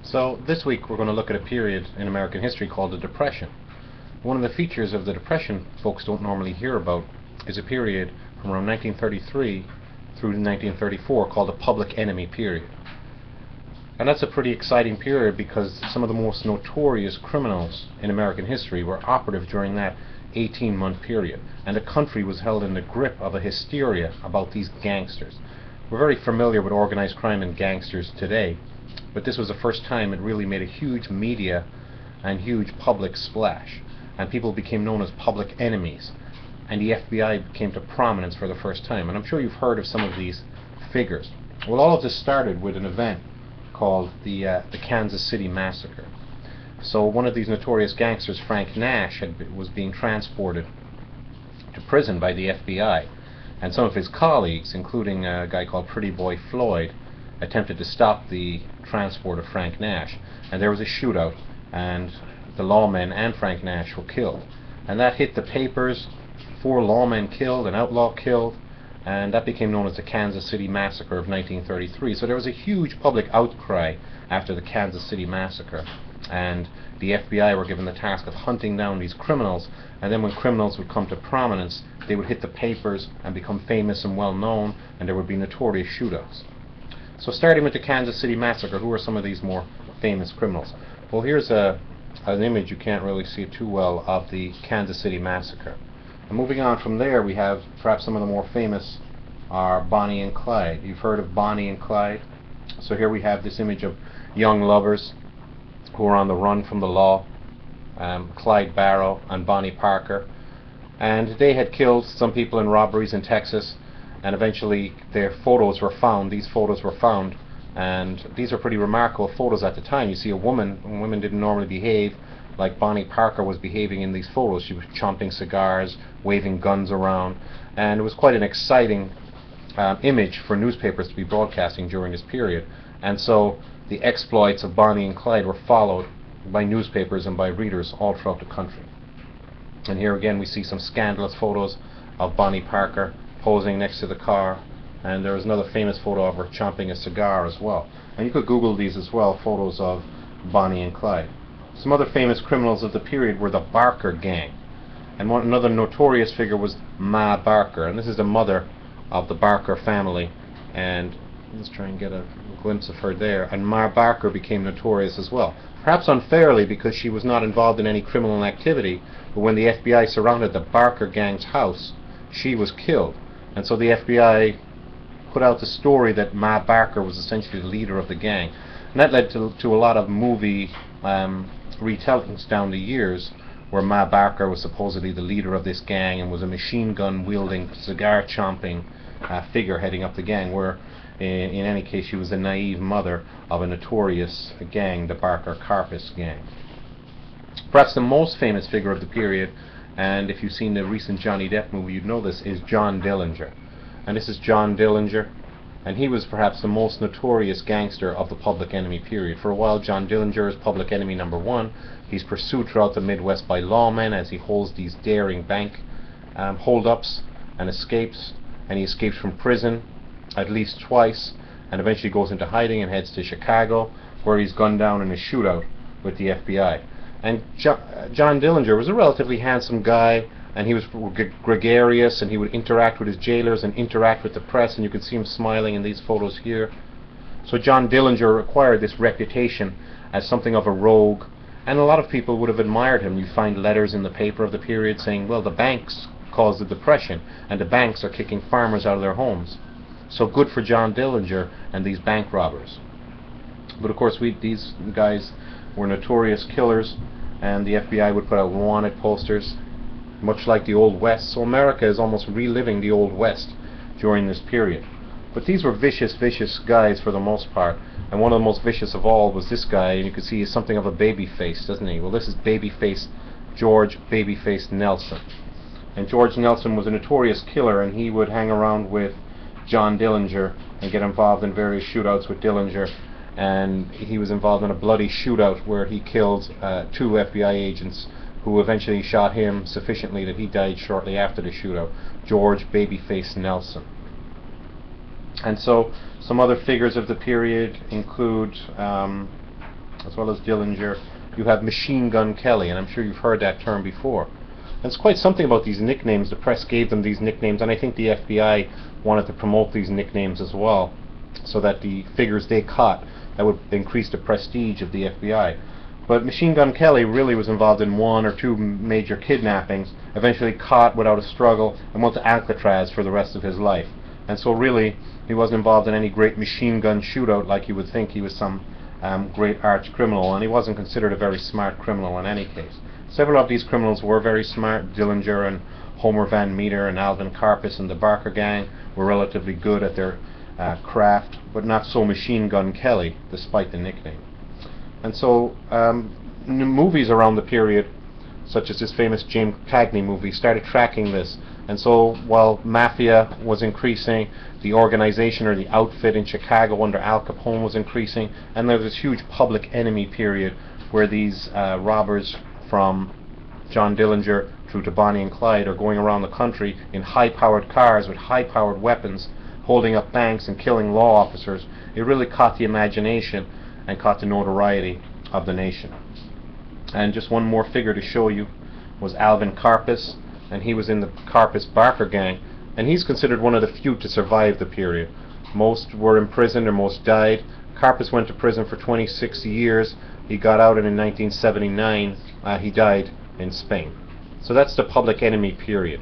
So this week we're going to look at a period in American history called the Depression. One of the features of the Depression folks don't normally hear about is a period from around 1933 through 1934 called the Public Enemy period. And that's a pretty exciting period because some of the most notorious criminals in American history were operative during that 18-month period, and the country was held in the grip of a hysteria about these gangsters. We're very familiar with organized crime and gangsters today, but this was the first time it really made a huge media and huge public splash, and people became known as public enemies, and the FBI came to prominence for the first time. And I'm sure you've heard of some of these figures. Well, all of this started with an event called the Kansas City Massacre. So one of these notorious gangsters, Frank Nash, was being transported to prison by the FBI, and some of his colleagues, including a guy called Pretty Boy Floyd, attempted to stop the transport of Frank Nash, and there was a shootout, and the lawmen and Frank Nash were killed, and that hit the papers. 4 lawmen killed, an outlaw killed, and that became known as the Kansas City Massacre of 1933. So there was a huge public outcry after the Kansas City Massacre, and the FBI were given the task of hunting down these criminals, and then when criminals would come to prominence, they would hit the papers and become famous and well known, and there would be notorious shootouts. So starting with the Kansas City Massacre, who are some of these more famous criminals? Well, here's an image, you can't really see it too well, of the Kansas City Massacre. And moving on from there, we have perhaps some of the more famous are Bonnie and Clyde. You've heard of Bonnie and Clyde? So here we have this image of young lovers who are on the run from the law, Clyde Barrow and Bonnie Parker. And they had killed some people in robberies in Texas, and eventually their photos were found. These photos were found, and these are pretty remarkable photos at the time. You see a woman, and women didn't normally behave like Bonnie Parker was behaving in these photos. She was chomping cigars, waving guns around, and it was quite an exciting image for newspapers to be broadcasting during this period. And so the exploits of Bonnie and Clyde were followed by newspapers and by readers all throughout the country. And here again we see some scandalous photos of Bonnie Parker posing next to the car, and there is another famous photo of her chomping a cigar as well. And you could Google these as well, photos of Bonnie and Clyde. Some other famous criminals of the period were the Barker gang, and another notorious figure was Ma Barker, and this is the mother of the Barker family, and let's try and get a glimpse of her there. And Ma Barker became notorious as well, perhaps unfairly because she was not involved in any criminal activity, but when the FBI surrounded the Barker gang's house, she was killed. And so the FBI put out the story that Ma Barker was essentially the leader of the gang. And that led to a lot of movie retellings down the years where Ma Barker was supposedly the leader of this gang and was a machine gun wielding, cigar chomping figure heading up the gang, where in any case she was the naive mother of a notorious gang, the Barker Karpis gang. Perhaps the most famous figure of the period, and if you've seen the recent Johnny Depp movie you'd know this, is John Dillinger. And this is John Dillinger, and he was perhaps the most notorious gangster of the Public Enemy period. For a while John Dillinger is Public Enemy number 1. He's pursued throughout the Midwest by lawmen as he holds these daring bank hold-ups and escapes, and he escapes from prison at least twice, and eventually goes into hiding and heads to Chicago, where he's gunned down in a shootout with the FBI. And John Dillinger was a relatively handsome guy, and he was gregarious, and he would interact with his jailers and interact with the press, and you can see him smiling in these photos here. So John Dillinger acquired this reputation as something of a rogue, and a lot of people would have admired him. You find letters in the paper of the period saying, well, the banks caused the Depression, and the banks are kicking farmers out of their homes. So good for John Dillinger and these bank robbers. But of course these guys were notorious killers, and the FBI would put out wanted posters, much like the Old West. So America is almost reliving the Old West during this period. But these were vicious, vicious guys for the most part, and one of the most vicious of all was this guy, and you can see he's something of a baby face, doesn't he? Well, this is babyface George Babyface Nelson. And George Nelson was a notorious killer, and he would hang around with John Dillinger and get involved in various shootouts with Dillinger, and he was involved in a bloody shootout where he killed 2 FBI agents who eventually shot him sufficiently that he died shortly after the shootout. George Babyface Nelson. And so some other figures of the period include as well as Dillinger. You have Machine Gun Kelly, and I'm sure you've heard that term before. And it's quite something about these nicknames. The press gave them these nicknames, and I think the FBI wanted to promote these nicknames as well, so that the figures they caught, that would increase the prestige of the FBI. But Machine Gun Kelly really was involved in 1 or 2 major kidnappings, eventually caught without a struggle, and went to Alcatraz for the rest of his life. And so really, he wasn't involved in any great machine gun shootout like you would think. He was some great arch criminal, and he wasn't considered a very smart criminal in any case. Several of these criminals were very smart. Dillinger and Homer Van Meter and Alvin Karpis and the Barker gang were relatively good at their craft, but not so Machine Gun Kelly, despite the nickname. And so movies around the period, such as this famous James Cagney movie, started tracking this. And so while mafia was increasing, the organization or the outfit in Chicago under Al Capone was increasing, and there was this huge public enemy period where these robbers from John Dillinger through to Bonnie and Clyde are going around the country in high-powered cars with high-powered weapons, holding up banks and killing law officers. It really caught the imagination and caught the notoriety of the nation. And just one more figure to show you was Alvin Karpis, and he was in the Karpis Barker gang, and he's considered one of the few to survive the period. Most were imprisoned or most died. Karpis went to prison for 26 years. He got out, and in 1979 he died in Spain. So that's the public enemy period.